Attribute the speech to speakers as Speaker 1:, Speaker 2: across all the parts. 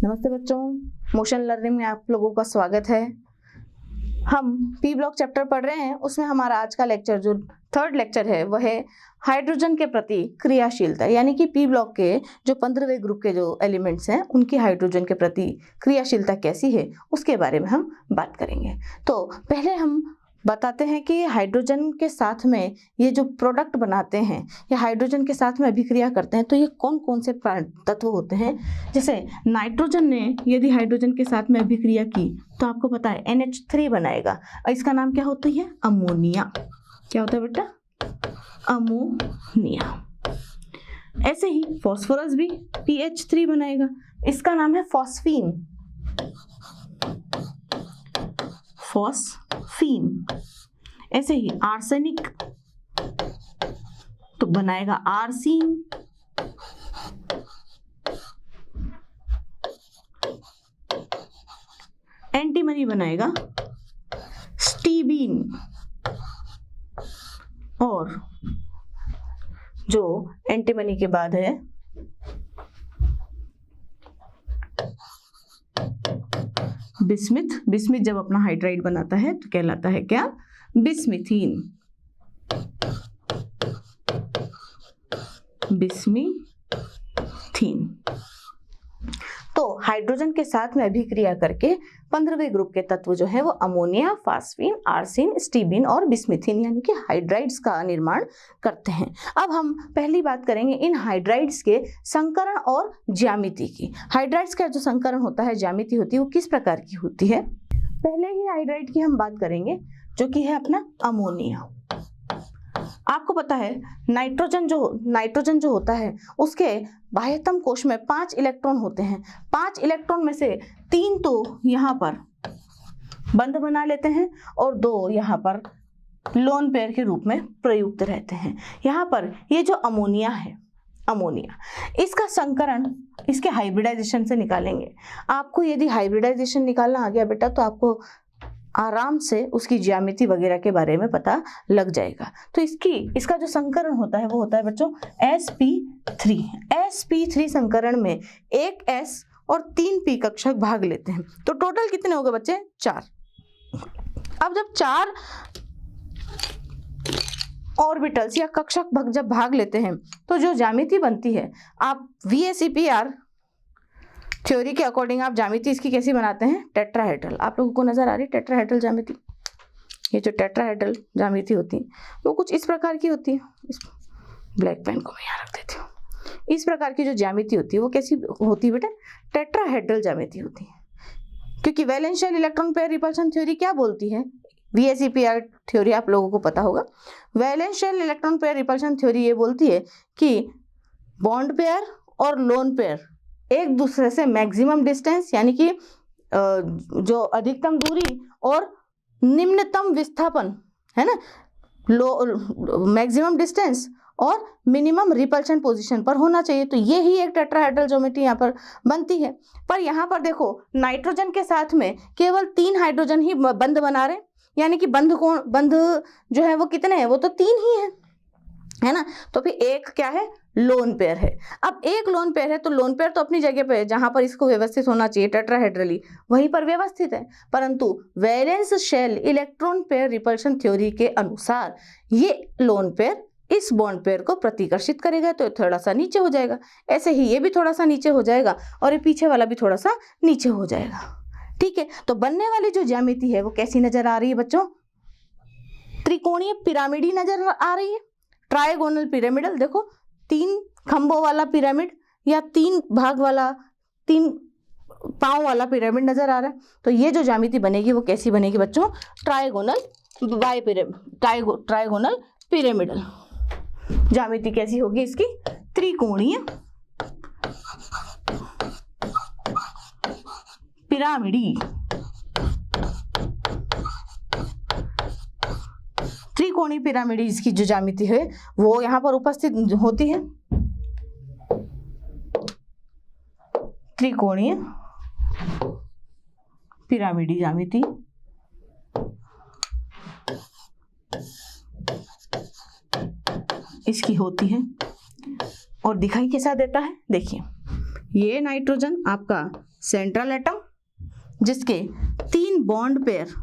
Speaker 1: नमस्ते बच्चों, motion learning में आप लोगों का स्वागत है। हम पी ब्लॉक चैप्टर पढ़ रहे हैं। उसमें हमारा आज का लेक्चर जो थर्ड लेक्चर है वह है हाइड्रोजन के प्रति क्रियाशीलता, यानी कि पी ब्लॉक के जो 15वें ग्रुप के जो एलिमेंट्स हैं उनकी हाइड्रोजन के प्रति क्रियाशीलता कैसी है उसके बारे में हम बात करेंगे। तो पहले हम बताते हैं कि हाइड्रोजन के साथ में ये जो प्रोडक्ट बनाते हैं या हाइड्रोजन के साथ में अभिक्रिया करते हैं तो ये कौन कौन से तत्व होते हैं। जैसे नाइट्रोजन ने यदि हाइड्रोजन के साथ में अभिक्रिया की तो आपको पता है NH3 बनाएगा और इसका नाम क्या होता है? अमोनिया। क्या होता है बेटा? अमोनिया। ऐसे ही फॉस्फोरस भी PH3 बनाएगा, इसका नाम है फॉस्फीन। फॉस्फीन। ऐसे ही आर्सेनिक तो बनाएगा आर्सीन। एंटीमनी बनाएगा स्टीबीन। और जो एंटीमनी के बाद है बिस्मिथ। बिस्मिथ जब अपना हाइड्राइड बनाता है तो कहलाता है क्या? बिस्मिथीन। बिस्मिथीन। तो हाइड्रोजन के साथ में अभिक्रिया करके 15वें ग्रुप के तत्व जो है वो अमोनिया, फास्फीन, आर्सिन, स्टीबिन और बिस्मिथीन यानी कि हाइड्राइड्स का निर्माण करते हैं। अब हम पहली बात करेंगे इन हाइड्राइड्स के संकरण और ज्यामिति की। हाइड्राइड्स का जो संकरण होता है, ज्यामिति होती है, वो किस प्रकार की होती है? पहले ही हाइड्राइड की हम बात करेंगे जो कि है अपना अमोनिया। आपको पता है नाइट्रोजन जो होता है उसके बाह्यतम कोश में 5 इलेक्ट्रॉन होते हैं। 5 इलेक्ट्रॉन में से 3 तो यहाँ पर बंध बना लेते हैं और 2 यहाँ पर लोन पेयर के रूप में प्रयुक्त रहते हैं। यहाँ पर ये जो अमोनिया है, अमोनिया, इसका संकरण इसके हाइब्रिडाइजेशन से निकालेंगे। आपको यदि हाइब्रिडाइजेशन निकालना आ गया बेटा तो आपको आराम से उसकी ज्यामिति वगैरह के बारे में पता लग जाएगा। तो इसका जो संकरण होता है वो होता है बच्चों sp3। sp3 संकरण में 1 s और 3 p कक्षक भाग लेते हैं। तो टोटल कितने हो गए बच्चे? 4। अब जब 4 ऑर्बिटल्स या कक्षक जब भाग लेते हैं तो जो ज्यामिति बनती है, आप VSEPR थ्योरी के अकॉर्डिंग आप ज्यामिति इसकी कैसी बनाते हैं? टेट्राहेड्रल। आप लोगों को नजर आ रही है टेट्राहेड्रल ज्यामिति? ये जो टेट्राहेड्रल ज्यामिति होती है वो कुछ इस प्रकार की होती है। इस ब्लैक पेन को मैं यहाँ रख देती हूँ। इस प्रकार की जो ज्यामिति होती है वो कैसी होती है बेटा? टेट्राहेड्रल ज्यामिति होती है। क्योंकि valence shell electron pair repulsion theory क्या बोलती है? VSEPR थ्योरी आप लोगों को पता होगा। Valence shell electron pair repulsion theory ये बोलती है कि बॉन्ड पेयर और लोन पेयर एक दूसरे से मैक्सिमम डिस्टेंस यानी कि जो अधिकतम दूरी और निम्नतम विस्थापन है ना, मैक्सिमम डिस्टेंस और मिनिमम रिपल्शन पोजीशन पर होना चाहिए। तो ये ही एक टेट्राहेड्रल ज्योमेट्री यहाँ पर बनती है। पर यहाँ पर देखो नाइट्रोजन के साथ में केवल 3 हाइड्रोजन ही बंध बना रहे, यानी कि बंध जो है वो कितने हैं? वो तो 3 ही है ना। तो फिर एक क्या है? लोन पेयर है। अब एक लोन पेयर है तो लोन पेयर तो अपनी जगह पे है जहां पर इसको व्यवस्थित होना चाहिए टेट्राहेड्रली, वहीं पर व्यवस्थित है। परंतु valence shell electron pair repulsion theory के अनुसार ये लोन पेयर इस बॉन्ड पेयर को प्रतिकर्षित करेगा तो थोड़ा सा नीचे हो जाएगा। ऐसे ही ये भी थोड़ा सा नीचे हो जाएगा और ये पीछे वाला भी थोड़ा सा नीचे हो जाएगा। ठीक है, तो बनने वाली जो ज्यामिति है वो कैसी नजर आ रही है बच्चों? त्रिकोणीय पिरामिडी नजर आ रही है। ट्राइगोनल पिरामिडल, देखो 3 खंभों वाला पिरामिड या 3 भाग वाला, 3 पांव वाला पिरामिड नजर आ रहा है। तो ये जो ज्यामिति बनेगी वो कैसी बनेगी बच्चों? ट्राइगोनल पिरामिडल ज्यामिति कैसी होगी इसकी? त्रिकोणीय पिरामिडी। त्रिकोणीय पिरामिडी इसकी जो ज्यामिति है वो यहाँ पर उपस्थित होती है। त्रिकोणीय पिरामिडी ज्यामिति इसकी होती है और दिखाई कैसा देता है? देखिए, ये नाइट्रोजन आपका सेंट्रल एटम जिसके 3 बॉन्ड पेयर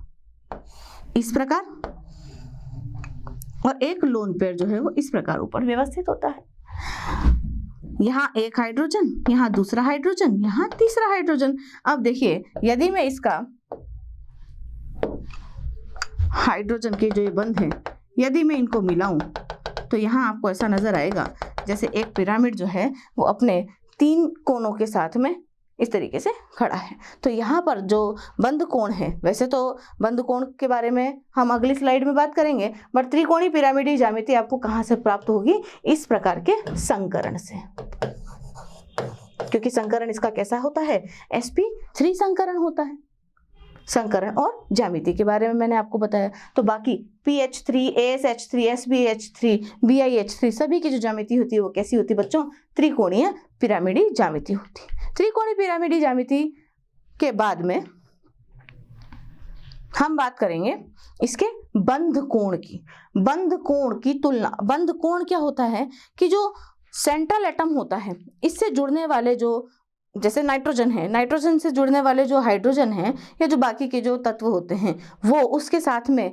Speaker 1: इस प्रकार और एक लोन पेयर जो है वो इस प्रकार ऊपर व्यवस्थित होता है। यहाँ एक हाइड्रोजन, यहाँ दूसरा हाइड्रोजन, यहाँ तीसरा हाइड्रोजन। अब देखिए यदि मैं इसका हाइड्रोजन के जो ये बंध हैं यदि मैं इनको मिलाऊं तो यहाँ आपको ऐसा नजर आएगा जैसे एक पिरामिड जो है वो अपने 3 कोनों के साथ में इस तरीके से खड़ा है। तो यहाँ पर जो बंध कोण है, वैसे तो बंध कोण के बारे में हम अगली स्लाइड में बात करेंगे, बट त्रिकोणीय पिरामिडीय ज्यामिति आपको कहाँ से प्राप्त होगी? इस प्रकार के संकरण से, क्योंकि संकरण इसका कैसा होता है? sp3 संकरण होता है। संकरण और ज्यामिति के बारे में मैंने आपको बताया। तो बाकी PH3, ASH3, SBH3, BiH3 सभी की जो ज्यामिति होती है वो कैसी होती है बच्चों? त्रिकोणीय पिरामिडीय ज्यामिति होती है। त्रिकोणीय पिरामिडीय ज्यामिति के बाद में हम बात करेंगे इसके बंध कोण की। बंध कोण की तुलना, बंध कोण क्या होता है कि जो सेंट्रल एटम होता है इससे जुड़ने वाले जो, जैसे नाइट्रोजन है, नाइट्रोजन से जुड़ने वाले जो हाइड्रोजन है या जो बाकी के जो तत्व होते हैं वो उसके साथ में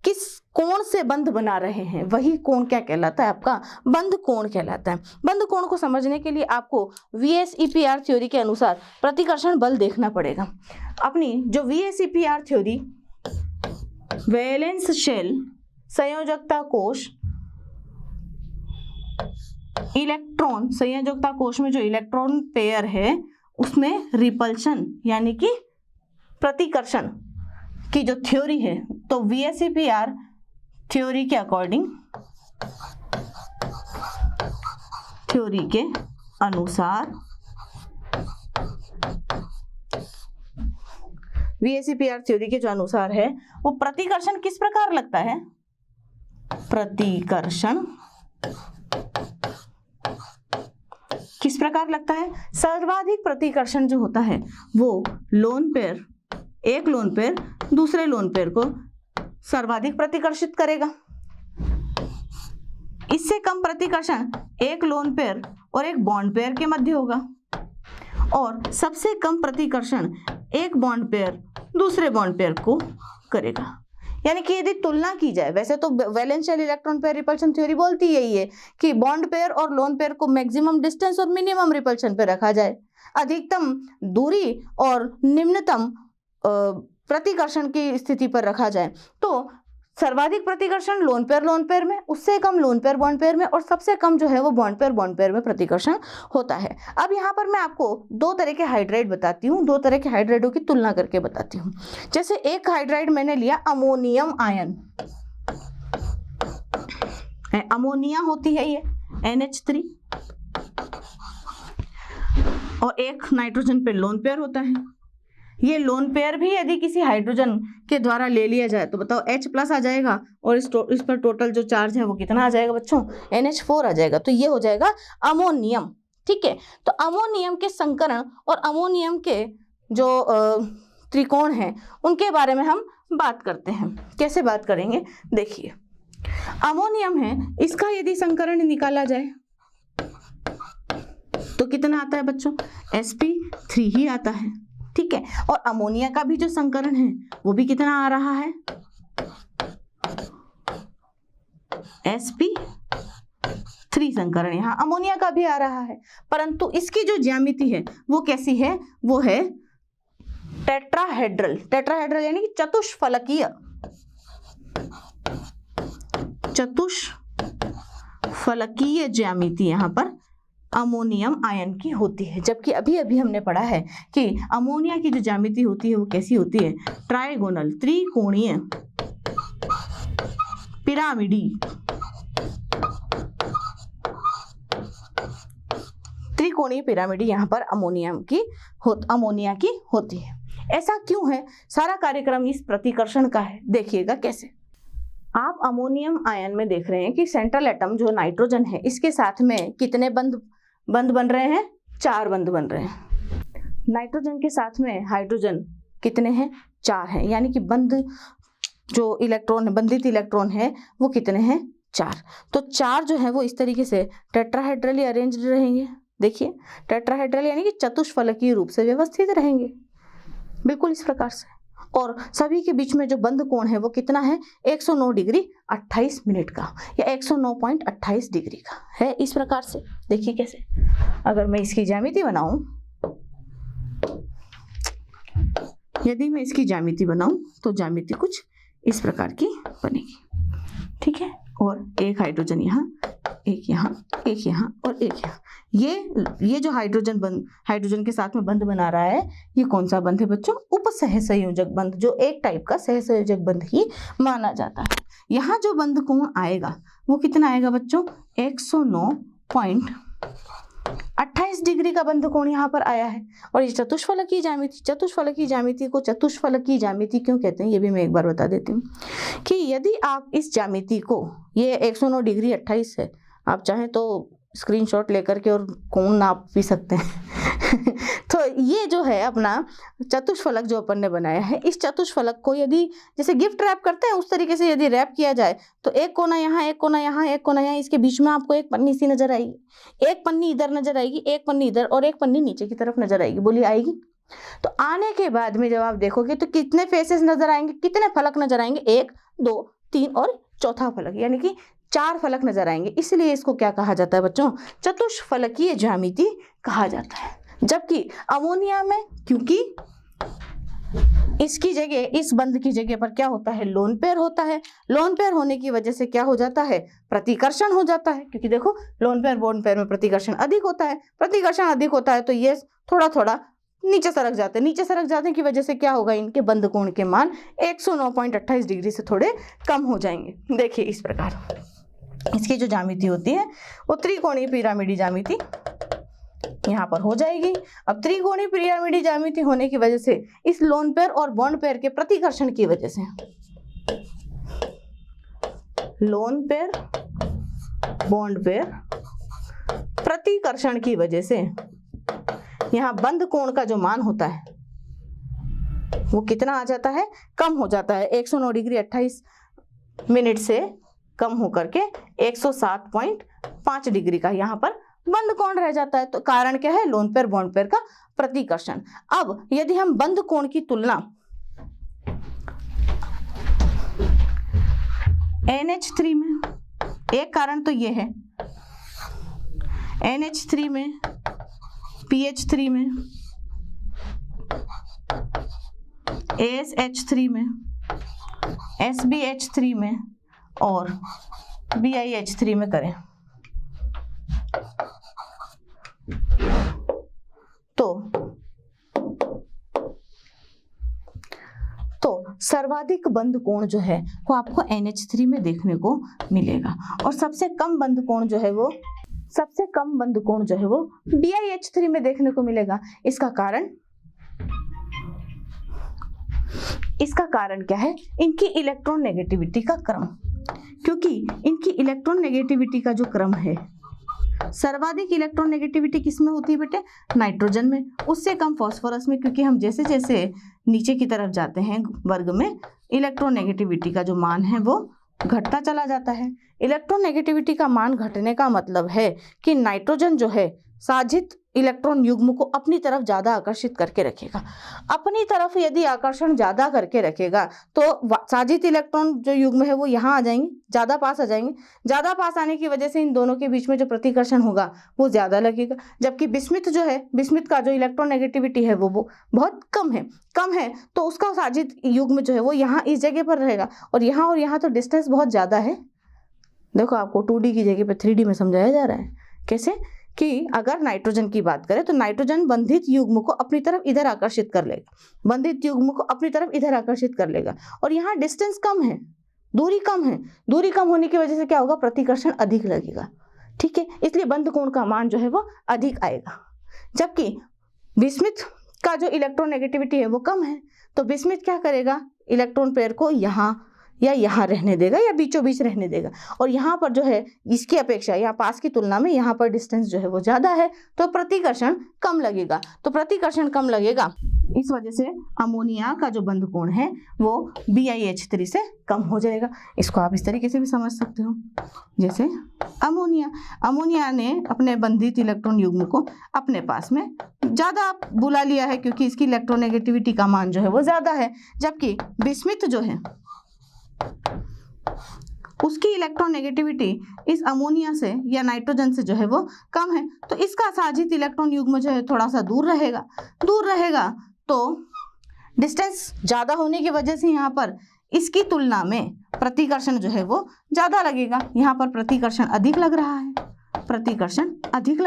Speaker 1: किस कोण से बंध बना रहे हैं, वही कोण क्या कहलाता है? आपका बंध कोण कहलाता है। बंध कोण को समझने के लिए आपको VSEPR थ्योरी के अनुसार प्रतिकर्षण बल देखना पड़ेगा। अपनी जो VSEPR थ्योरी, वैलेंस शेल, संयोजकता कोश, इलेक्ट्रॉन, संयोजकता कोश में जो इलेक्ट्रॉन पेयर है उसमें रिपल्शन यानी कि प्रतिकर्षण की जो थ्योरी है, तो VSEPR थ्योरी के अकॉर्डिंग, थ्योरी के अनुसार VSEPR थ्योरी के जो अनुसार है वो प्रतिकर्षण किस प्रकार लगता है? प्रतिकर्षण किस प्रकार लगता है? सर्वाधिक प्रतिकर्षण जो होता है वो लोन पेयर, एक लोन पेयर दूसरे लोन पेयर को सर्वाधिक प्रतिकर्षित करेगा। इससे कम प्रतिकर्षण एक लोन पेयर और एक बॉन्ड पेयर के मध्य होगा और सबसे कम प्रतिकर्षण एक बॉन्ड पेयर दूसरे बॉन्ड पेयर को करेगा। यानी कि यदि तुलना की जाए, वैसे तो valence shell electron pair repulsion theory बोलती यही है कि बॉन्ड पेयर और लोन पेयर को मैक्सिमम डिस्टेंस और मिनिमम रिपल्शन पे रखा जाए, अधिकतम दूरी और निम्नतम प्रतिकर्षण की स्थिति पर रखा जाए। तो सर्वाधिक प्रतिकर्षण लोन पेयर में, उससे कम लोन पेयर बॉन्ड पेयर में और सबसे कम जो है वो बॉन्ड पेयर में प्रतिकर्षण होता है। अब यहाँ पर मैं आपको 2 तरह के हाइड्राइड बताती हूँ, 2 तरह के हाइड्राइडों की तुलना करके बताती हूँ। जैसे एक हाइड्राइड मैंने लिया अमोनियम आयन, अमोनिया होती है ये NH3 और एक नाइट्रोजन पे लोन पेयर होता है। ये लोन पेयर भी यदि किसी हाइड्रोजन के द्वारा ले लिया जाए तो बताओ H+ आ जाएगा और इस पर टोटल जो चार्ज है वो कितना आ जाएगा बच्चों? NH4 आ जाएगा। तो ये हो जाएगा अमोनियम। ठीक है, तो अमोनियम के संकरण और अमोनियम के जो त्रिकोण हैं उनके बारे में हम बात करते हैं। कैसे बात करेंगे? देखिए, अमोनियम है, इसका यदि संकरण निकाला जाए तो कितना आता है बच्चों? sp3 ही आता है। ठीक है, और अमोनिया का भी जो संकरण है वो भी कितना आ रहा है? sp3 संकरण यहाँ अमोनिया का भी आ रहा है, परंतु इसकी जो ज्यामिति है वो कैसी है? वो है टेट्राहेड्रल। टेट्राहेड्रल यानी कि चतुष्फलकीय, चतुष्फलकीय ज्यामिति यहाँ पर अमोनियम आयन की होती है। जबकि अभी अभी हमने पढ़ा है कि अमोनिया की जो ज्यामिति होती है वो कैसी होती है? ट्राइगोनल, त्रिकोणीय पिरामिडी, त्रिकोणीय पिरामिडी यहाँ पर अमोनिया की होती है। ऐसा क्यों है? सारा कार्यक्रम इस प्रतिकर्षण का है। देखिएगा कैसे। आप अमोनियम आयन में देख रहे हैं कि सेंट्रल एटम जो नाइट्रोजन है इसके साथ में कितने बंध बन रहे हैं? 4 बंध बन रहे हैं। नाइट्रोजन के साथ में हाइड्रोजन कितने हैं? 4 हैं। यानी कि बंध जो इलेक्ट्रॉन है, बंधित इलेक्ट्रॉन है वो कितने हैं? 4। तो 4 जो है वो इस तरीके से टेट्राहेड्रली अरेंज्ड रहेंगे। देखिए टेट्राहेड्रल यानी कि चतुष्फलकीय रूप से व्यवस्थित रहेंगे, बिल्कुल इस प्रकार से। और सभी के बीच में जो बंध कोण है वो कितना है, 109 डिग्री 28 मिनट का या 109.28 डिग्री का है, इस प्रकार से। देखिए कैसे, अगर मैं इसकी ज्यामिति बनाऊं, यदि मैं इसकी ज्यामिति बनाऊं तो ज्यामिति कुछ इस प्रकार की बनेगी, ठीक है। और एक हाइड्रोजन यहाँ, एक यहाँ, एक यहाँ और एक यहाँ। ये जो हाइड्रोजन के साथ में बंध बना रहा है, ये कौन सा बंध है बच्चों, उपसहसंयोजक बंध, जो एक टाइप का सहसंयोजक बंध ही माना जाता है। यहाँ जो बंध कोण आएगा वो कितना आएगा बच्चों, 109.28 डिग्री का बंध कोण यहाँ पर आया है। और ये चतुष्फलकीय ज्यामिति को चतुष्फलकीय ज्यामिति क्यों कहते हैं, ये भी मैं एक बार बता देती हूँ कि यदि आप इस ज्यामिति को, ये 109 डिग्री 28 है, आप चाहें तो स्क्रीनशॉट लेकर के और कोण नाप भी सकते हैं तो ये जो है अपना चतुष्फलक जो अपन ने बनाया है, इस चतुष्फलक को यदि जैसे गिफ्ट रैप करते हैं उस तरीके से यदि रैप किया जाए तो एक कोना यहाँ, एक कोना यहाँ, एक कोना यहाँ, इसके बीच में आपको एक पन्नी सी नजर आएगी, एक पन्नी इधर नजर आएगी, एक पन्नी इधर और एक पन्नी नीचे की तरफ नजर आएगी। बोलिए आएगी? तो आने के बाद में जब आप देखोगे तो कितने फेसेस नजर आएंगे, कितने फलक नजर आएंगे, 1 2 3 और चौथा फलक, यानी कि 4 फलक नजर आएंगे। इसलिए इसको क्या कहा जाता है बच्चों, चतुष्फलकीय ज्यामिति कहा जाता है। जबकि अमोनिया में, क्योंकि इसकी जगह, इस बंध की जगह पर क्या होता है, लोन पेयर होता है। लोन पेयर होने की वजह से क्या हो जाता है, प्रतिकर्षण हो जाता है, क्योंकि देखो लोन पेयर बॉन्ड पेयर में प्रतिकर्षण अधिक होता है। प्रतिकर्षण अधिक होता है तो ये थोड़ा थोड़ा नीचे सरक जाते हैं। नीचे सरक जाने की वजह से क्या होगा, इनके बंध कोण के मान 109.28 डिग्री से थोड़े कम हो जाएंगे। देखिए इस प्रकार इसकी जो ज्यामिति होती है वो त्रिकोणीय पिरामिडी ज्यामिति यहाँ पर हो जाएगी। अब त्रिकोणीय पिरामिडी ज्यामिति होने की वजह से इस लोन पेयर और बॉन्ड पेयर के प्रतिकर्षण की वजह से, लोन पेयर बॉन्ड पेयर प्रतिकर्षण की वजह से यहाँ बंध कोण का जो मान होता है वो कितना आ जाता है, कम हो जाता है। 109 डिग्री 28 मिनट से कम होकर के 107.5 डिग्री का यहाँ पर बंध कोण रह जाता है। तो कारण क्या है, लोन पेयर बॉन्ड पेयर का प्रतिकर्षण। अब यदि हम बंध कोण की तुलना NH3 में, एक कारण तो ये है, NH3 में, PH3 में, ASH3 में, SBH3 में और BiH3 में करें तो सर्वाधिक बंध कोण जो है वो आपको NH3 में देखने को मिलेगा और सबसे कम बंध कोण जो है वो BiH3 में देखने को मिलेगा। इसका कारण क्या है, इनकी इलेक्ट्रॉन नेगेटिविटी का क्रम। क्योंकि इनकी इलेक्ट्रॉन नेगेटिविटी का जो क्रम है, सर्वाधिक इलेक्ट्रॉन नेगेटिविटी किसमें होती है बेटे, नाइट्रोजन में, उससे कम फास्फोरस में। क्योंकि हम जैसे जैसे नीचे की तरफ जाते हैं वर्ग में, इलेक्ट्रॉन नेगेटिविटी का जो मान है वो घटता चला जाता है। इलेक्ट्रॉन नेगेटिविटी का मान घटने का मतलब है कि नाइट्रोजन जो है साजित इलेक्ट्रॉन युग्म को अपनी तरफ ज्यादा आकर्षित करके रखेगा। अपनी तरफ यदि आकर्षण ज्यादा करके रखेगा तो साजित इलेक्ट्रॉन जो युग्म है वो यहाँ आ जाएंगे, ज्यादा पास आ जाएंगे। ज्यादा पास आने की वजह से इन दोनों के बीच में जो प्रतिकर्षण होगा वो ज्यादा लगेगा। जबकि बिस्मिथ जो है, बिस्मिथ का जो इलेक्ट्रॉन नेगेटिविटी है वो बहुत कम है, तो उसका साजित युग्म जो है वो यहाँ इस जगह पर रहेगा और यहाँ तो डिस्टेंस बहुत ज्यादा है। देखो आपको 2D की जगह पे 3D में समझाया जा रहा है। कैसे कि अगर नाइट्रोजन की बात करें तो नाइट्रोजन बंधित युग्म को अपनी तरफ इधर आकर्षित कर लेगा, और यहाँ डिस्टेंस कम है, दूरी कम है। दूरी कम होने की वजह से क्या होगा, प्रतिकर्षण अधिक लगेगा। ठीक है, इसलिए बंध कोण का मान जो है वो अधिक आएगा। जबकि बिस्मिथ का जो इलेक्ट्रॉन नेगेटिविटी है वो कम है, तो बिस्मिथ क्या करेगा, इलेक्ट्रॉन पेयर को यहाँ या यहाँ रहने देगा या बीचों बीच रहने देगा। और यहाँ पर जो है इसकी अपेक्षा यहाँ पास की तुलना में यहाँ पर डिस्टेंस जो है वो ज्यादा है, तो प्रतिकर्षण कम लगेगा। इस वजह से अमोनिया का जो बंध कोण है वो BiH3 से कम हो जाएगा। इसको आप इस तरीके से भी समझ सकते हो, जैसे अमोनिया ने अपने बंधित इलेक्ट्रॉन युग्म को अपने पास में ज़्यादा बुला लिया है क्योंकि इसकी इलेक्ट्रोनेगेटिविटी का मान जो है वो ज़्यादा है, जबकि बिस्मिथ जो है उसकी इलेक्ट्रोनेगेटिविटी इस अमोनिया से या नाइट्रोजन से जो है वो कम है। तो इसका साजित इलेक्ट्रॉन युग्म जो है थोड़ा सा दूर रहेगा तो डिस्टेंस ज़्यादा होने की वजह से यहाँ पर इसकी तुलना में प्रतिकर्षण जो है वो ज़्यादा लगेगा। यहाँ पर प्रतिकर्षण अधिक लग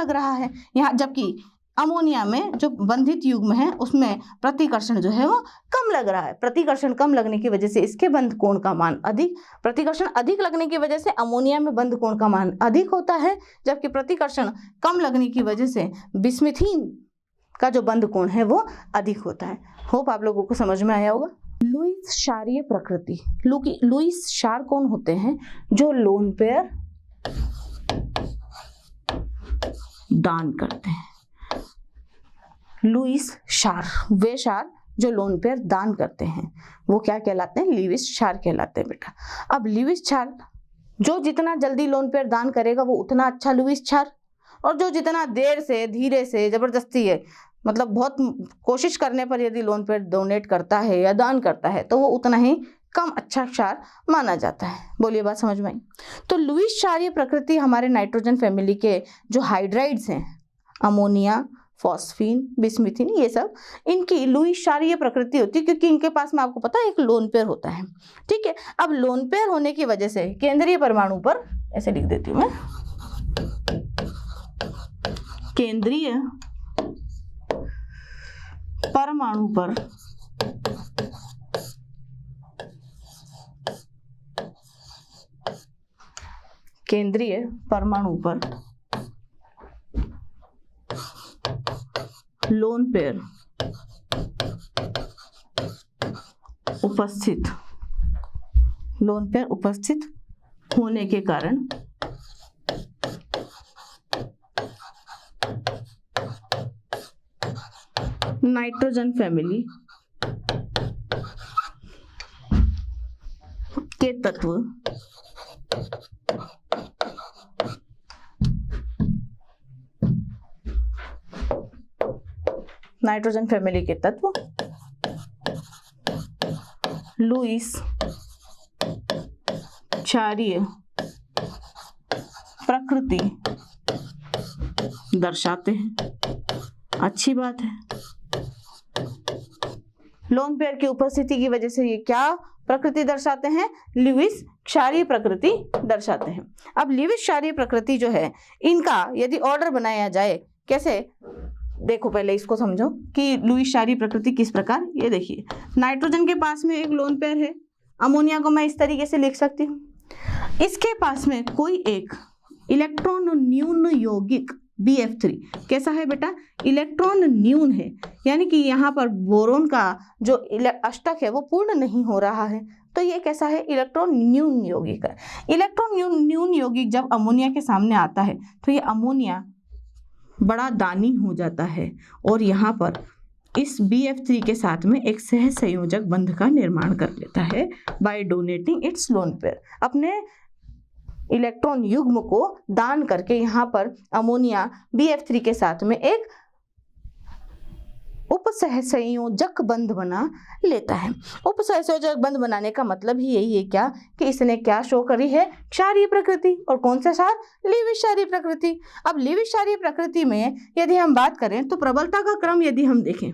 Speaker 1: रहा है यहाँ, जबकि अमोनिया में जो बंधित युग्म है उसमें प्रतिकर्षण जो है वो कम लग रहा है। प्रतिकर्षण कम लगने की वजह से इसके बंध कोण का मान अधिक, प्रतिकर्षण अधिक लगने की वजह से अमोनिया में बंध कोण का मान अधिक होता है, जबकि प्रतिकर्षण कम लगने की वजह से बिस्मिथीन का जो बंध कोण है वो अधिक होता है। होप आप लोगों को समझ में आया होगा। लुईस क्षारीय प्रकृति, लुईस क्षार कौन होते हैं? जो लोन पेयर दान करते हैं। लुईस क्षार, वे क्षार जो लोन पेयर दान करते हैं वो क्या कहलाते हैं? लुईस क्षार कहलाते हैं बेटा। अब लुईस क्षार जो जितना जल्दी लोन पेयर दान करेगा वो उतना अच्छा लुईस क्षार, और जो जितना देर से, धीरे से, जबरदस्ती है, मतलब बहुत कोशिश करने पर यदि लोन पेयर डोनेट करता है या दान करता है तो वो उतना ही कम अच्छा क्षार माना जाता है। बोलिए बात समझ में आई? तो लुईस क्षारीय प्रकृति हमारे नाइट्रोजन फैमिली के जो हाइड्राइड्स हैं, अमोनिया, फॉस्फीन, बिस्मिथीन, ये सब इनकी लुईस क्षारीय प्रकृति होती है क्योंकि इनके पास में आपको पता है एक लोन पेयर होता है। ठीक है, अब लोन पेयर होने की वजह से केंद्रीय परमाणु पर, ऐसे लिख देती हूँ मैं, केंद्रीय परमाणु पर लोन पेयर उपस्थित होने के कारण नाइट्रोजन फैमिली के तत्व लुईस क्षारीय प्रकृति दर्शाते हैं। अच्छी बात है। लोन पेयर की उपस्थिति की वजह से ये क्या प्रकृति दर्शाते हैं? लुईस क्षारीय प्रकृति दर्शाते हैं। अब लुईस क्षारीय प्रकृति जो है, इनका यदि ऑर्डर बनाया जाए, कैसे? देखो पहले इसको समझो कि लुईस क्षारीय प्रकृति किस प्रकार। ये देखिए, नाइट्रोजन के पास में एक लोन पेयर है, अमोनिया को मैं इस तरीके से लिख सकती हूँ। इसके पास में कोई एक इलेक्ट्रॉन न्यून यौगिक BF3 कैसा है बेटा? इलेक्ट्रॉन न्यून है, यानी कि यहाँ पर बोरोन का जो अष्टक है वो पूर्ण नहीं हो रहा है, तो ये कैसा है? इलेक्ट्रॉन न्यून यौगिक है। इलेक्ट्रॉन न्यून यौगिक जब अमोनिया के सामने आता है तो ये अमोनिया बड़ा दानी हो जाता है और यहाँ पर इस BF3 के साथ में एक सह संयोजक बंध का निर्माण कर लेता है by donating its lone pair. अपने इलेक्ट्रॉन युग्म को दान करके यहाँ पर अमोनिया BF3 के साथ में एक उपसहसंयोजक बंध बना लेता है। उपसहसंयोजक बंध बनाने का मतलब ही यही है क्या कि इसने क्या शो करी है? क्षारीय प्रकृति। और कौन सा क्षार? लुईस क्षारीय प्रकृति। अब लुईस क्षारीय प्रकृति में यदि हम बात करें तो प्रबलता का क्रम यदि हम देखें,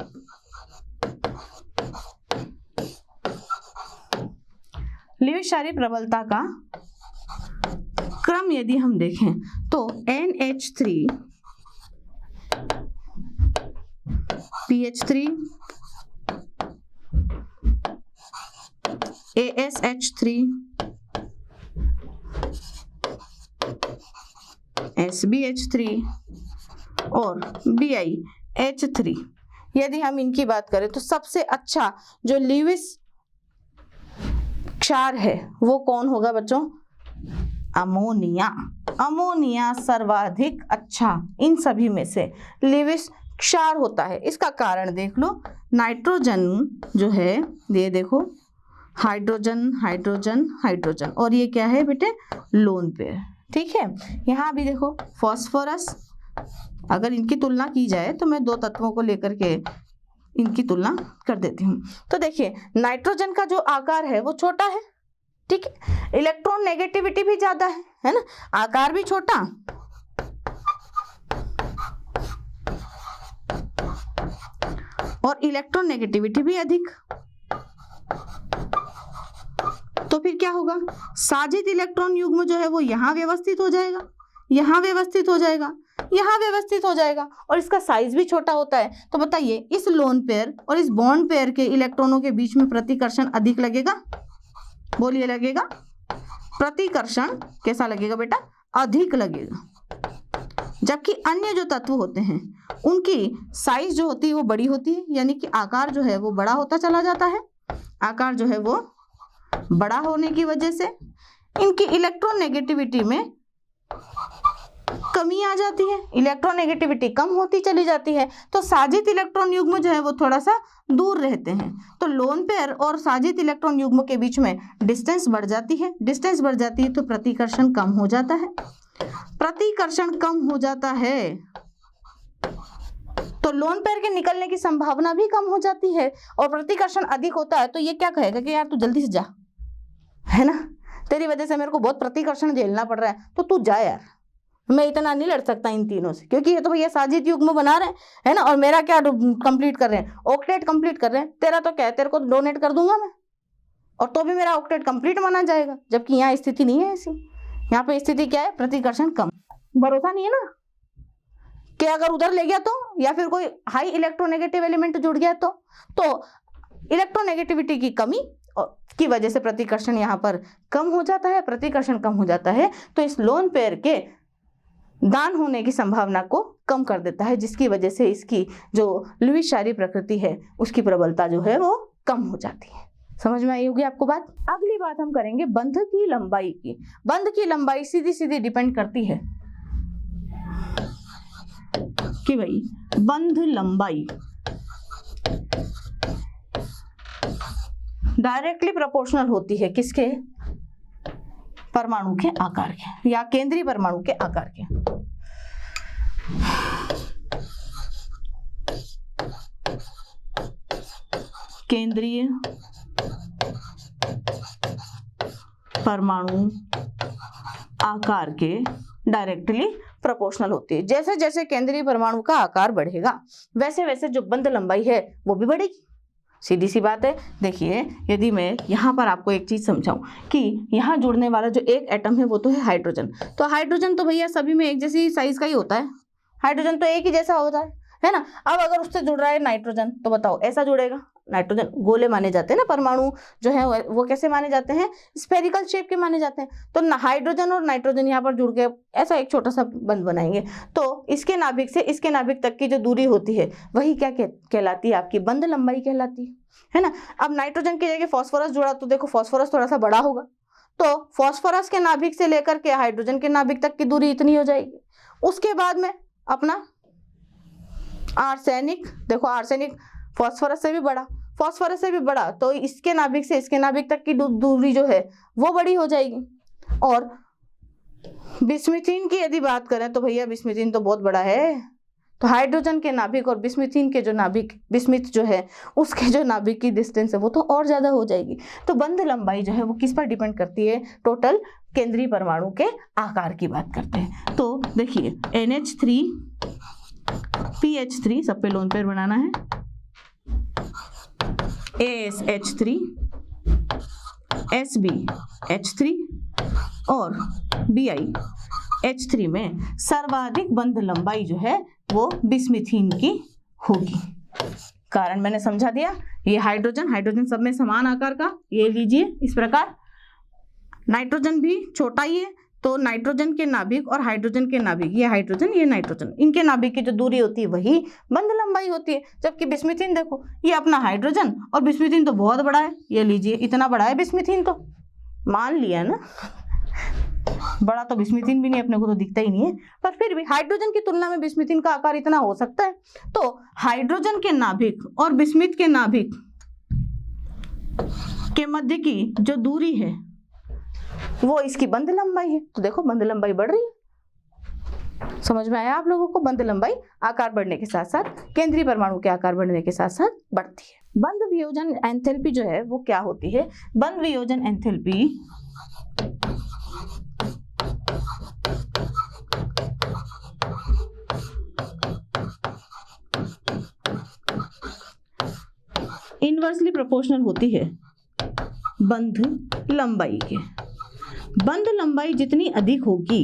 Speaker 1: लुईस क्षारीय प्रबलता का क्रम यदि हम देखें तो NH3 PH3 ASH3 SBH3 और BiH3 यदि हम इनकी बात करें तो सबसे अच्छा जो लुईस क्षार है वो कौन होगा बच्चों? अमोनिया। अमोनिया सर्वाधिक अच्छा इन सभी में से लुईस क्षार होता है। इसका कारण देख लो, नाइट्रोजन जो है ये देखो हाइड्रोजन हाइड्रोजन हाइड्रोजन, और ये क्या है बेटे, लोन पेयर। ठीक है, यहाँ भी देखो फॉस्फोरस, अगर इनकी तुलना की जाए तो मैं दो तत्वों को लेकर के इनकी तुलना कर देती हूँ। तो देखिए नाइट्रोजन का जो आकार है वो छोटा है, ठीक है, इलेक्ट्रॉन नेगेटिविटी भी ज्यादा है ना, आकार भी छोटा और इलेक्ट्रॉन नेगेटिविटी भी अधिक। तो फिर क्या होगा, साजित इलेक्ट्रॉन युग्म जो है वो यहाँ व्यवस्थित हो जाएगा, यहाँ व्यवस्थित हो जाएगा, यहाँ व्यवस्थित हो जाएगा, और इसका साइज भी छोटा होता है। तो बताइए इस लोन पेयर और इस बॉन्ड पेयर के इलेक्ट्रॉनों के बीच में प्रतिकर्षण अधिक लगेगा, बोलिए लगेगा, प्रतिकर्षण कैसा लगेगा बेटा, अधिक लगेगा। जबकि अन्य जो तत्व होते हैं उनकी साइज जो होती है वो बड़ी होती है, यानी कि आकार जो है वो बड़ा होता चला जाता है। आकार जो है वो बड़ा होने की वजह से इनकी इलेक्ट्रॉन नेगेटिविटी में कमी आ जाती है, इलेक्ट्रॉन नेगेटिविटी कम होती चली जाती है। तो साजित इलेक्ट्रॉन युग्म जो है वो थोड़ा सा दूर रहते हैं। तो लोन पेयर और साजित इलेक्ट्रॉन युग्म के बीच में डिस्टेंस बढ़ जाती है, डिस्टेंस बढ़ जाती है तो प्रतिकर्षण कम हो जाता है, प्रतिकर्षण कम हो जाता है तो लोन पेयर के निकलने की संभावना भी कम हो जाती है, और प्रतिकर्षण अधिक होता है तो ये क्या कहेगा कि यार तू जल्दी से जा, है ना, तेरी वजह से मेरे को बहुत प्रतिकर्षण झेलना पड़ रहा है, तो तू जा यार, मैं इतना नहीं लड़ सकता इन तीनों से, क्योंकि ये तो भैया साजित युग्म बना रहे हैं, है ना, और मेरा क्या कंप्लीट कर रहे हैं, ऑक्टेट कंप्लीट कर रहे हैं, तेरा तो क्या है, तेरे को डोनेट कर दूंगा मैं, और तो भी मेरा ऑक्टेट कंप्लीट माना जाएगा। जबकि यहाँ स्थिति नहीं है ऐसी, यहाँ पे स्थिति क्या है, प्रतिकर्षण कम। भरोसा नहीं है ना कि अगर उधर ले गया तो, या फिर कोई हाई इलेक्ट्रोनेगेटिव एलिमेंट जुड़ गया तो इलेक्ट्रोनेगेटिविटी की कमी की वजह से प्रतिकर्षण यहाँ पर कम हो जाता है, प्रतिकर्षण कम हो जाता है तो इस लोन पेयर के दान होने की संभावना को कम कर देता है, जिसकी वजह से इसकी जो लुईस क्षारीय प्रकृति है उसकी प्रबलता जो है वो कम हो जाती है। समझ में आई होगी आपको बात। अगली बात हम करेंगे बंध की लंबाई की। बंध की लंबाई सीधी सीधी डिपेंड करती है कि भाई बंध लंबाई डायरेक्टली प्रोपोर्शनल होती है किसके, परमाणु के आकार के, या केंद्रीय परमाणु के आकार के। केंद्रीय परमाणु आकार के डायरेक्टली प्रोपोर्शनल होती है। जैसे जैसे केंद्रीय परमाणु का आकार बढ़ेगा वैसे वैसे जो बंध लंबाई है वो भी बढ़ेगी, सीधी सी बात है। देखिए यदि मैं यहाँ पर आपको एक चीज समझाऊं कि यहाँ जुड़ने वाला जो एक एटम है वो तो है हाइड्रोजन, तो हाइड्रोजन तो भैया सभी में एक जैसी साइज का ही होता है, हाइड्रोजन तो एक ही जैसा होता है ना। अब अगर उससे जुड़ रहा है नाइट्रोजन तो बताओ ऐसा जुड़ेगा, नाइट्रोजन गोले माने जाते हैं ना, परमाणु जो है वो कैसे माने जाते हैं, स्फेरिकल शेप के माने जाते हैं। तो हाइड्रोजन और नाइट्रोजन यहाँ पर जुड़ के ऐसा एक छोटा सा बंध बनाएंगे, तो इसके नाभिक से इसके नाभिक तक की जो दूरी होती है वही क्या कहलाती है, आपकी बंध लंबाई कहलाती है ना। अब नाइट्रोजन की जगह फॉस्फोरस जुड़ा तो देखो फॉस्फोरस थोड़ा सा बड़ा होगा, तो फॉस्फोरस के नाभिक से लेकर के हाइड्रोजन के नाभिक तक की दूरी इतनी हो जाएगी। उसके बाद में अपना आर्सेनिक, देखो आर्सेनिक फॉस्फोरस से भी बड़ा, फॉस्फोरस से भी बड़ा, तो इसके नाभिक से इसके नाभिक तक की दूरी जो है वो बड़ी हो जाएगी। और बिस्मिथीन की यदि बात करें तो भैया बिस्मिथीन तो बहुत बड़ा है, तो हाइड्रोजन के नाभिक और बिस्मिथीन के जो नाभिक, बिस्मिथ जो है उसके जो नाभिक की डिस्टेंस है वो तो और ज्यादा हो जाएगी। तो बंध लंबाई जो है वो किस पर डिपेंड करती है, टोटल केंद्रीय परमाणु के आकार की बात करते हैं। तो देखिए NH3 PH3 सब पे लोन पेयर बनाना है, ASH3 SbH3 और BiH3 में सर्वाधिक बंध लंबाई जो है वो बिस्मिथीन की होगी। कारण मैंने समझा दिया, ये हाइड्रोजन सब में समान आकार का, ये लीजिए इस प्रकार। नाइट्रोजन भी छोटा ही है, तो नाइट्रोजन के नाभिक और हाइड्रोजन के नाभिक, ये हाइड्रोजन ये नाइट्रोजन, इनके नाभिक की जो दूरी होती है वही बंध लंबाई होती है। जबकि बिस्मिथीन देखो ये अपना हाइड्रोजन और बिस्मिथीन तो बहुत बड़ा है, ये लीजिए इतना बड़ा है बिस्मिथीन, तो मान लिया ना। बड़ा तो बिस्मिथीन भी नहीं, अपने को तो दिखता ही नहीं है, पर फिर भी हाइड्रोजन की तुलना में बिस्मिथीन का आकार इतना हो सकता है। तो हाइड्रोजन के नाभिक और बिस्मिथ के नाभिक के मध्य की जो दूरी है वो इसकी बंध लंबाई है। तो देखो बंध लंबाई बढ़ रही है। समझ में आया आप लोगों को? बंध लंबाई आकार बढ़ने के साथ साथ केंद्रीय परमाणु के आकार बढ़ने के साथ साथ बढ़ती है। बंध वियोजन एंथैल्पी जो है वो क्या होती है? बंध वियोजन एंथैल्पी इनवर्सली प्रोपोर्शनल होती है बंध लंबाई के। बंध लंबाई जितनी अधिक होगी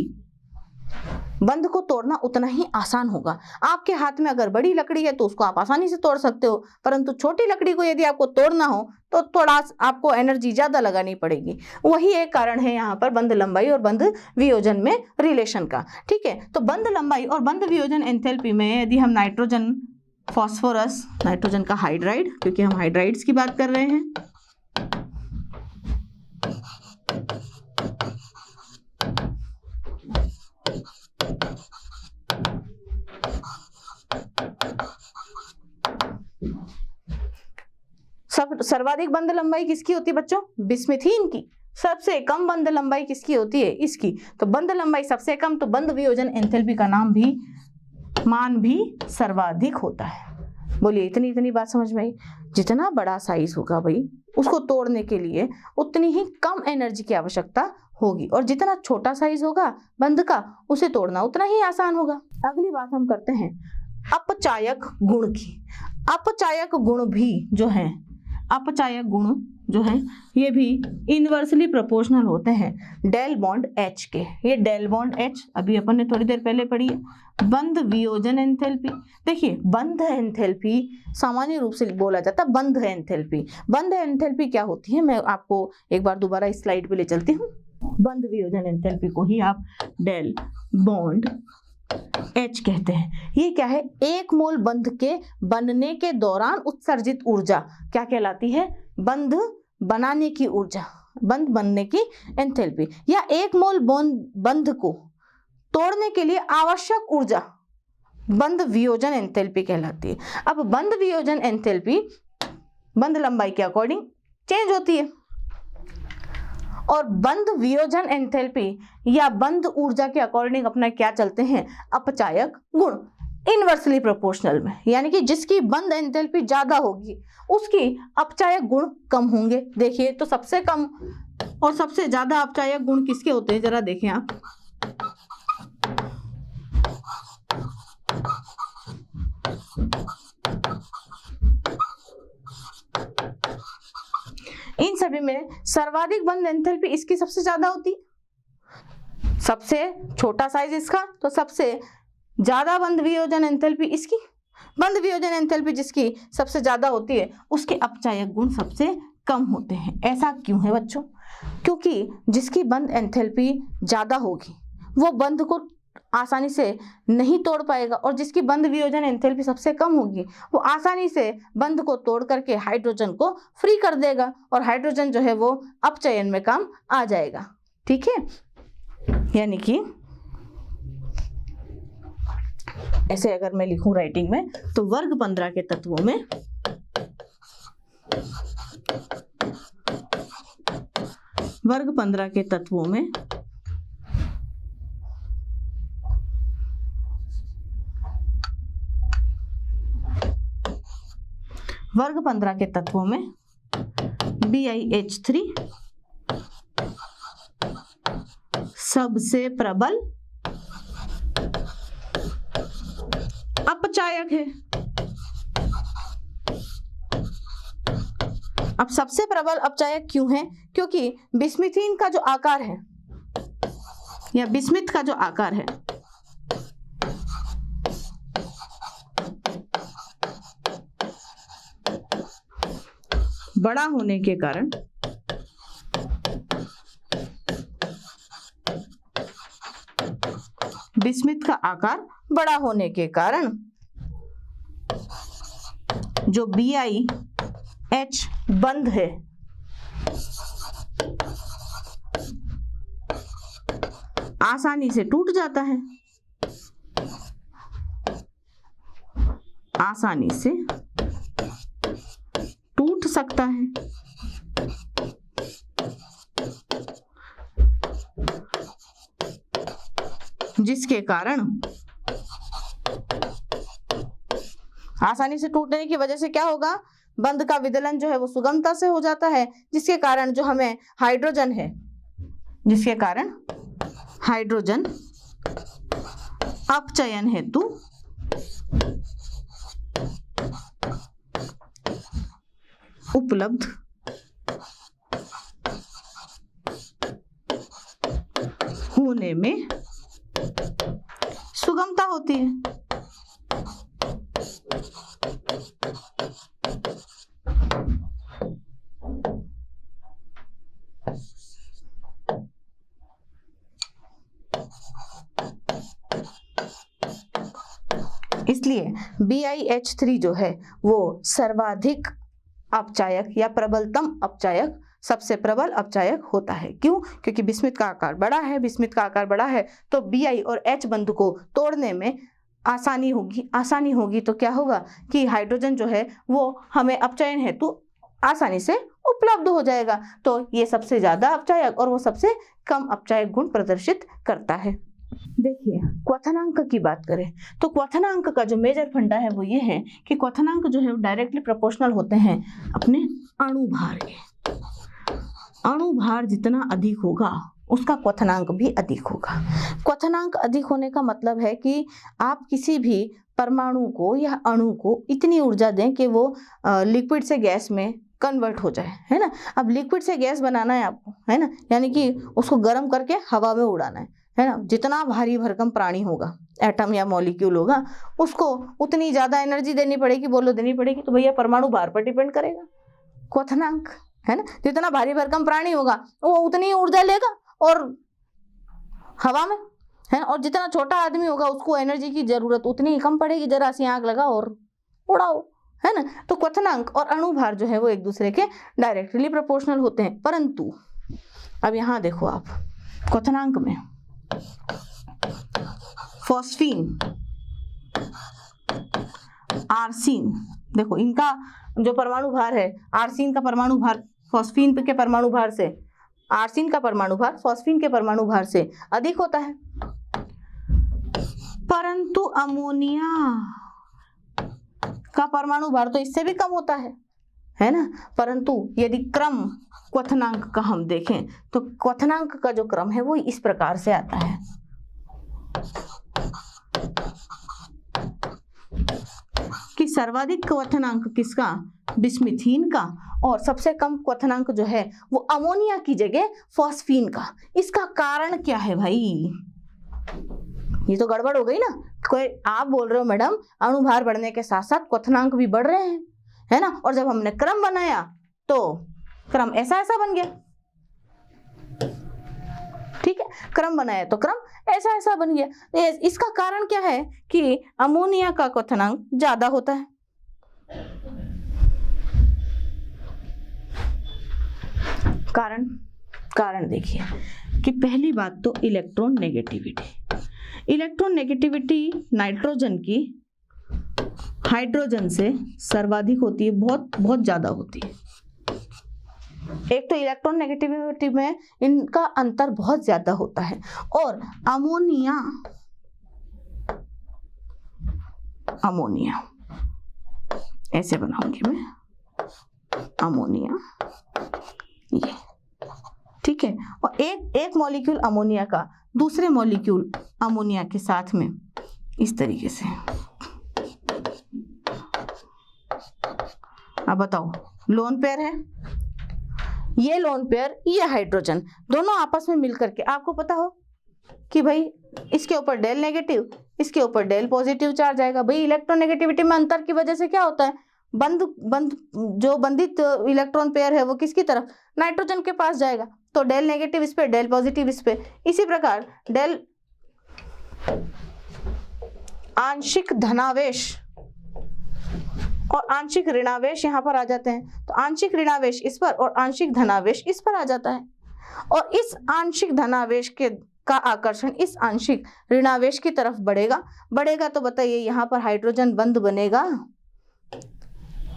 Speaker 1: बंध को तोड़ना उतना ही आसान होगा। आपके हाथ में अगर बड़ी लकड़ी है तो उसको आप आसानी से तोड़ सकते हो, परंतु छोटी लकड़ी को यदि आपको तोड़ना हो तो थोड़ा आपको एनर्जी ज्यादा लगानी पड़ेगी। वही एक कारण है यहाँ पर बंध लंबाई और बंध वियोजन में रिलेशन का। ठीक है, तो बंध लंबाई और बंध वियोजन एंथैल्पी में यदि हम नाइट्रोजन, फास्फोरस, नाइट्रोजन का हाइड्राइड, क्योंकि हम हाइड्राइड्स की बात कर रहे हैं, सर्वाधिक बंध लंबाई किसकी होती है बच्चों? बिस्मिथीन की। सबसे कम बंध लंबाई किसकी होती है? इसकी। तो बंध लंबाई सबसे कम, तो बंध वियोजन एंथैल्पी का मान भी सर्वाधिक होता है। बोलिए इतनी बात समझ में आई? जितना बड़ा साइज होगा भाई उसको तोड़ने के लिए उतनी ही कम एनर्जी की आवश्यकता होगी, और जितना छोटा साइज होगा बंध का उसे तोड़ना उतना ही आसान होगा। अगली बात हम करते हैं अपचायक गुण की। अपचायक गुण भी जो है, अपचायक गुण जो है ये भी इनवर्सली प्रोपोर्शनल होते हैं डेल बॉन्ड एच के। ये डेल बॉन्ड एच अभी अपन ने थोड़ी देर पहले पढ़ी है। बंध वियोजन एंथैल्पी, देखिए बंध एंथैल्पी सामान्य रूप से बोला जाता है बंध एंथैल्पी। बंध एंथैल्पी क्या होती है, मैं आपको एक बार दोबारा इस स्लाइड पे ले चलती हूँ। बंध वियोजन एंथैल्पी को ही आप डेल बॉन्ड एच कहते हैं। ये क्या है? एक मोल बंध के बनने के दौरान उत्सर्जित ऊर्जा क्या कहलाती है? बंध बनाने की ऊर्जा, बंध बनने की एंथैल्पी, या एक मोल बंध को तोड़ने के लिए आवश्यक ऊर्जा बंध वियोजन एंथैल्पी कहलाती है। अब बंध वियोजन एंथैल्पी बंध लंबाई के अकॉर्डिंग चेंज होती है, और बंध वियोजन एंथैल्पी या बंध ऊर्जा के अकॉर्डिंग अपना क्या चलते हैं? अपचायक गुण इनवर्सली प्रोपोर्शनल में, यानी कि जिसकी बंध एंथैल्पी ज्यादा होगी उसकी अपचायक गुण कम होंगे। देखिए तो सबसे कम और सबसे ज्यादा अपचायक गुण किसके होते हैं, जरा देखें आप। इन सभी में सर्वाधिक बंध एंथैल्पी इसकी सबसे ज्यादा होती, सबसे छोटा साइज इसका, तो सबसे ज्यादा बंध वियोजन एंथैल्पी इसकी। बंध वियोजन एंथैल्पी जिसकी सबसे ज्यादा होती है उसके अपचायक गुण सबसे कम होते हैं। ऐसा क्यों है बच्चों? क्योंकि जिसकी बंध एंथैल्पी ज्यादा होगी वो बंध को आसानी से नहीं तोड़ पाएगा, और जिसकी बंध वियोजन एंथैल्पी सबसे कम होगी वो आसानी से बंध को तोड़ करके हाइड्रोजन को फ्री कर देगा, और हाइड्रोजन जो है वो अपचयन में काम आ जाएगा। ठीक है, यानी कि ऐसे अगर मैं लिखूं राइटिंग में तो वर्ग 15 के तत्वों में वर्ग 15 के तत्वों में वर्ग 15 के तत्वों में BiH3 सबसे प्रबल अपचायक है। अब सबसे प्रबल अपचायक क्यों है? क्योंकि बिस्मिथीन का जो आकार है या बिस्मिथ का जो आकार है बड़ा होने के कारण बिस्मिथ का आकार बड़ा होने के कारण जो BiH बंध है आसानी से टूट जाता है, आसानी से टूट सकता है, जिसके कारण आसानी से टूटने की वजह से क्या होगा, बंध का विदलन जो है वो सुगमता से हो जाता है, जिसके कारण जो हमें हाइड्रोजन है, जिसके कारण हाइड्रोजन अपचयन हेतु उपलब्ध होने में सुगमता होती है। इसलिए BiH3 जो है वो सर्वाधिक अपचायक या प्रबलतम अपचायक, सबसे प्रबल अपचायक होता है। क्यों? क्योंकि बिस्मिथ का आकार बड़ा है, बिस्मिथ का आकार बड़ा है तो Bi और H बंध को तोड़ने में आसानी होगी तो क्या होगा कि हाइड्रोजन जो है वो हमें अपचयन हेतु आसानी से उपलब्ध हो जाएगा। तो ये सबसे ज्यादा अपचायक और वो सबसे कम अपचायक गुण प्रदर्शित करता है। देखिए क्वथनांक की बात करें तो क्वथनांक का जो मेजर फंडा है वो ये है कि क्वथनांक जो है वो डायरेक्टली प्रोपोर्शनल होते हैं अपने अणुभार के। अणुभार जितना अधिक होगा उसका क्वथनांक भी अधिक होगा। क्वथनांक अधिक होने का मतलब है कि आप किसी भी परमाणु को या अणु को इतनी ऊर्जा दें कि वो लिक्विड से गैस में कन्वर्ट हो जाए, है ना। अब लिक्विड से गैस बनाना है आपको, है ना, यानी कि उसको गर्म करके हवा में उड़ाना है ना। जितना भारी भरकम प्राणी होगा, एटम या मॉलिक्यूल होगा, उसको उतनी ज्यादा एनर्जी देनी पड़ेगी, देनी पड़ेगी। तो भैया परमाणु भार पर डिपेंड करेगा क्वथनांक, है ना। जितना भारी भरकम प्राणी होगा वो उतनी ऊर्जा लेगा और हवा में, है। और जितना छोटा आदमी होगा उसको एनर्जी की जरूरत उतनी ही कम पड़ेगी, जरा सी आग लगा और उड़ाओ, है ना। तो क्वथनांक और अणुभार जो है वो एक दूसरे के डायरेक्टली प्रोपोर्शनल होते हैं। परंतु अब यहाँ देखो आप क्वथनांक में फॉस्फीन, आर्सीन, देखो इनका जो परमाणु भार है, आर्सीन का परमाणु भार फॉस्फीन के परमाणु भार से, आर्सीन का परमाणु भार फॉस्फीन के परमाणु भार से अधिक होता है। परंतु अमोनिया का परमाणु भार तो इससे भी कम होता है ना। परंतु यदि क्रम क्वथनांक का हम देखें तो क्वथनांक का जो क्रम है वो इस प्रकार से आता है। कि सर्वाधिक क्वथनांक किसका, बिस्मिथीन का, और सबसे कम क्वथनांक जो है वो अमोनिया की जगह फॉस्फीन का। इसका कारण क्या है भाई? ये तो गड़बड़ हो गई ना। कोई आप बोल रहे हो मैडम अणुभार बढ़ने के साथ साथ क्वथनांक भी बढ़ रहे हैं, है ना। और जब हमने क्रम बनाया तो क्रम ऐसा ऐसा बन गया, ठीक है। क्रम बनाया तो क्रम ऐसा ऐसा बन गया। इसका कारण क्या है कि अमोनिया का क्वथनांक ज्यादा होता है। कारण देखिए कि पहली बात तो इलेक्ट्रॉन नेगेटिविटी नाइट्रोजन की हाइड्रोजन से सर्वाधिक होती है, बहुत ज्यादा होती है। एक तो इलेक्ट्रॉन नेगेटिविटी में इनका अंतर बहुत ज्यादा होता है। और अमोनिया ऐसे बनाऊंगी मैं, अमोनिया ये, ठीक है। और एक मॉलिक्यूल अमोनिया का दूसरे मॉलिक्यूल अमोनिया के साथ में इस तरीके से। अब बताओ, लोन पेयर है, ये लोन पेयर, ये हाइड्रोजन, दोनों आपस में मिलकर के आपको पता हो कि भाई इसके ऊपर डेल नेगेटिव, इसके ऊपर डेल पॉजिटिव चार्ज आएगा। भाई इलेक्ट्रोनेगेटिविटी में अंतर की वजह से क्या होता है, जो बंधित इलेक्ट्रॉन पेयर है वो किसकी तरफ, नाइट्रोजन के पास जाएगा। तो डेल नेगेटिव इस पे, डेल पॉजिटिव इस पे। इसी प्रकार डेल आंशिक धनावेश और आंशिक ऋणावेश यहाँ पर आ जाते हैं। तो आंशिक ऋणावेश इस पर और आंशिक धनावेश इस पर आ जाता है। और इस आंशिक धनावेश के का आकर्षण इस आंशिक ऋणावेश की तरफ बढ़ेगा तो बताइए यहाँ पर हाइड्रोजन बंध बनेगा।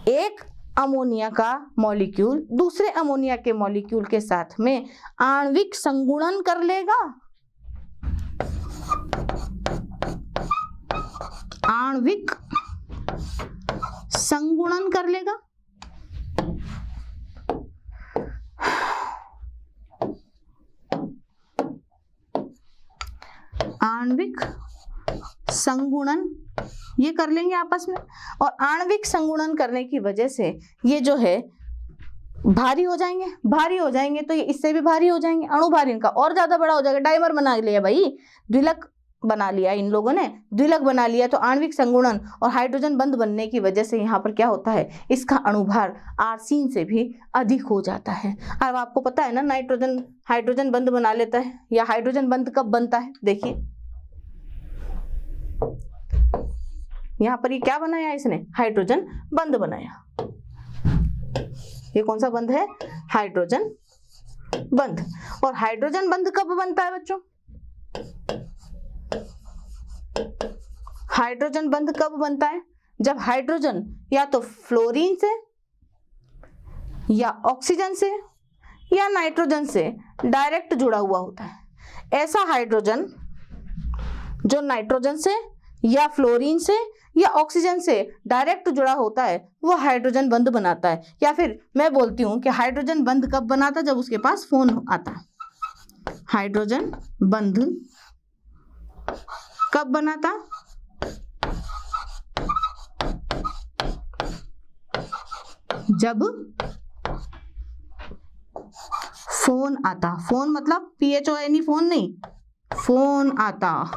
Speaker 1: एक अमोनिया का मॉलिक्यूल दूसरे अमोनिया के मॉलिक्यूल के साथ में आणविक संगुणन कर लेगा। आणविक संगुणन कर लेगा। आणविक संगुणन ये कर लेंगे आपस में, और आणविक संगुणन करने की वजह से ये जो है भारी हो जाएंगे तो ये इससे भी भारी हो जाएंगे, अणु भारी इनका और ज्यादा बड़ा हो जाएगा। डाइमर बना लिया भाई, द्विलक बना लिया इन लोगों ने, द्विलक बना लिया, तो आणविक संगुणन और हाइड्रोजन बंध बनने की वजह से यहाँ पर क्या होता है, इसका अणुभार आर्सीन से भी अधिक हो जाता है। अब आपको पता है ना, नाइट्रोजन हाइड्रोजन बंध बना लेता है, या हाइड्रोजन बंध कब बनता है, देखिए यहाँ पर ये क्या बनाया इसने, हाइड्रोजन बंध बनाया। ये कौन सा बंध है, हाइड्रोजन बंध। और हाइड्रोजन बंध कब बनता है बच्चों, हाइड्रोजन बंध कब बनता है, जब हाइड्रोजन या तो फ्लोरीन से या ऑक्सीजन से या नाइट्रोजन से डायरेक्ट जुड़ा हुआ होता है। ऐसा हाइड्रोजन जो नाइट्रोजन से या फ्लोरीन से या ऑक्सीजन से डायरेक्ट जुड़ा होता है वो हाइड्रोजन बंध बनाता है। या फिर मैं बोलती हूं कि हाइड्रोजन बंध कब बनाता, जब उसके पास फोन आता है। हाइड्रोजन बंध कब बनाता, जब फोन आता। फोन मतलब PHONE फोन नहीं, फोन आता।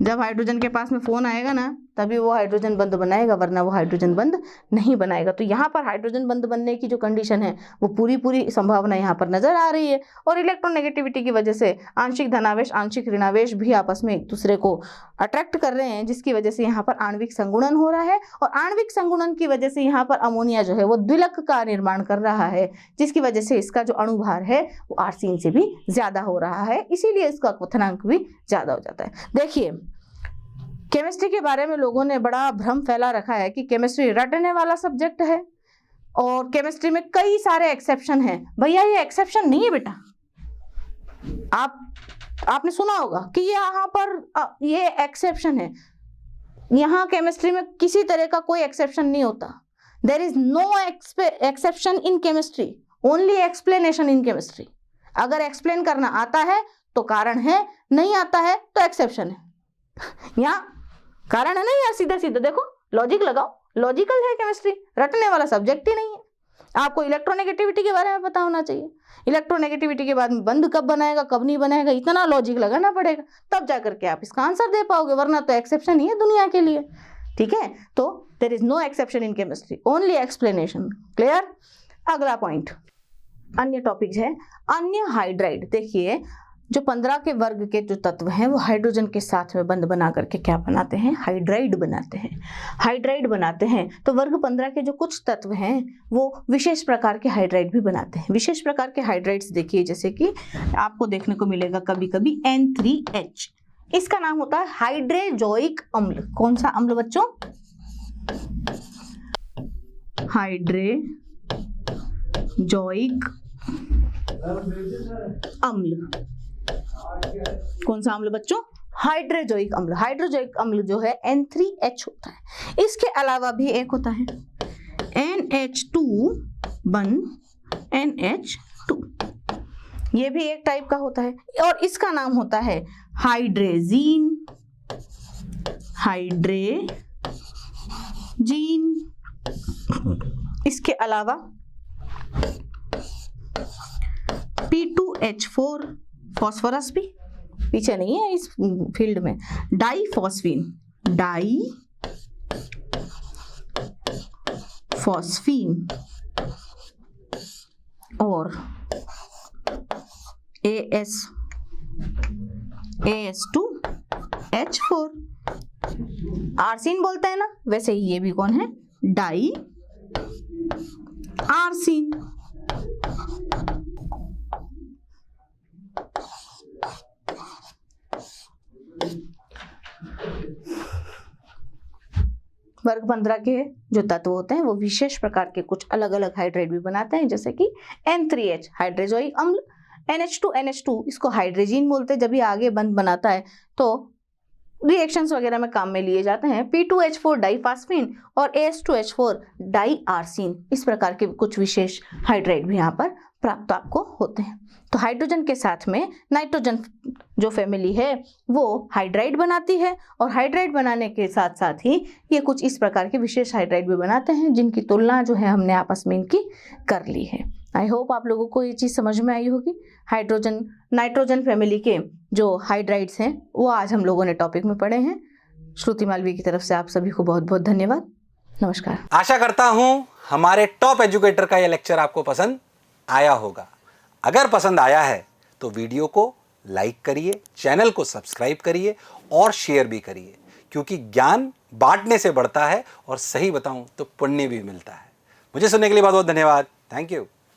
Speaker 1: जब हाइड्रोजन के पास में फोन आएगा ना तभी वो हाइड्रोजन बंध बनाएगा, वरना वो हाइड्रोजन बंध नहीं बनाएगा। तो यहाँ पर हाइड्रोजन बंध बनने की जो कंडीशन है वो पूरी संभावना यहाँ पर नजर आ रही है। और इलेक्ट्रोनेगेटिविटी की वजह से आंशिक धनावेश आंशिक ऋणावेश भी आपस में एक दूसरे को अट्रैक्ट कर रहे हैं, जिसकी वजह से यहाँ पर आणविक संगुणन हो रहा है। और आणविक संगुणन की वजह से यहाँ पर अमोनिया जो है वो द्विलक का निर्माण कर रहा है, जिसकी वजह से इसका जो अणुभार है वो आर्सीन से भी ज्यादा हो रहा है, इसीलिए इसका क्वथनांक भी ज्यादा हो जाता है। देखिए केमिस्ट्री के बारे में लोगों ने बड़ा भ्रम फैला रखा है कि केमिस्ट्री रटने वाला सब्जेक्ट है और केमिस्ट्री में कई सारे एक्सेप्शन हैं। भैया ये एक्सेप्शन नहीं है बेटा। आपने सुना होगा कि यहाँ पर ये एक्सेप्शन है, यहाँ केमिस्ट्री में किसी तरह का कोई एक्सेप्शन नहीं होता। There is no exception in chemistry, only explanation in chemistry. अगर एक्सप्लेन करना आता है तो कारण है, नहीं आता है तो एक्सेप्शन है। यहाँ कारण है ना, यार सीधा सीधा देखो, लॉजिक लगाओ, लॉजिकल है केमिस्ट्री, रटने वाला सब्जेक्ट ही नहीं है। आपको इलेक्ट्रोनेगेटिविटी के बारे में पता होना चाहिए, इलेक्ट्रोनेगेटिविटी के बाद में बंध कब बनाएगा कब नहीं बनाएगा, इतना लॉजिक लगाना पड़ेगा, तब जाकर के आप इसका आंसर दे पाओगे, वरना तो एक्सेप्शन ही है दुनिया के लिए। ठीक है, तो there is no exception in chemistry, only explanation. Clear. अगला पॉइंट अन्य टॉपिक है, अन्य हाइड्राइड। देखिए जो 15 के वर्ग के जो तत्व हैं वो हाइड्रोजन के साथ में बंध बना करके क्या बनाते हैं, हाइड्राइड बनाते हैं। हाइड्राइड बनाते हैं तो वर्ग 15 के जो कुछ तत्व हैं वो विशेष प्रकार के हाइड्राइड भी बनाते हैं। विशेष प्रकार के हाइड्राइड्स देखिए, जैसे कि आपको देखने को मिलेगा कभी कभी N3H, इसका नाम होता है हाइड्रेजोइक अम्ल। कौन सा अम्ल बच्चों, हाइड्रेजोइक अम्ल। कौन सा अम्ल बच्चों, हाइड्रोजोइक अम्ल। हाइड्रोजोइक अम्ल जो है N3H होता है। इसके अलावा भी एक होता है NH2 NH2, ये भी एक टाइप का होता है और इसका नाम होता है हाइड्रेजीन। हाइड्रेजीन। इसके अलावा P2H4, फॉस्फोरस भी पीछे नहीं है इस फील्ड में, डाईफॉस्फीन। डाईफॉस्फीन और AS2H4, आर्सिन बोलते हैं ना, वैसे ही ये भी कौन है, डाई आर्सिन। वर्ग 15 के जो तत्व होते हैं वो विशेष प्रकार के कुछ अलग अलग हाइड्राइड भी बनाते हैं, जैसे कि N3H हाइड्रोजोइक अम्ल, NH2NH2 इसको हाइड्रोजीन बोलते हैं, जब ये आगे बंध बनाता है तो रिएक्शंस वगैरह में काम में लिए जाते हैं। P2H4 डाइफास्फीन और AS2H4 डाई आर्सिन, इस प्रकार के कुछ विशेष हाइड्राइड भी यहाँ पर प्राप्त आपको होते हैं। तो हाइड्रोजन के साथ में नाइट्रोजन जो फैमिली है वो हाइड्राइड बनाती है, और हाइड्राइड बनाने के साथ साथ ही ये कुछ इस प्रकार के विशेष हाइड्राइड भी बनाते हैं, जिनकी तुलना जो है हमने आपस में इनकी कर ली है। आई होप आप लोगों को ये चीज़ समझ में आई होगी। हाइड्रोजन नाइट्रोजन फैमिली के जो हाइड्राइड्स हैं वो आज हम लोगों ने टॉपिक में पढ़े हैं। श्रुति मालवीय की तरफ से आप सभी को बहुत बहुत धन्यवाद। नमस्कार।
Speaker 2: आशा करता हूं हमारे टॉप एजुकेटर का यह लेक्चर आपको पसंद आया होगा। अगर पसंद आया है तो वीडियो को लाइक करिए, चैनल को सब्सक्राइब करिए और शेयर भी करिए, क्योंकि ज्ञान बांटने से बढ़ता है और सही बताऊं तो पुण्य भी मिलता है। मुझे सुनने के लिए बहुत बहुत धन्यवाद। Thank you.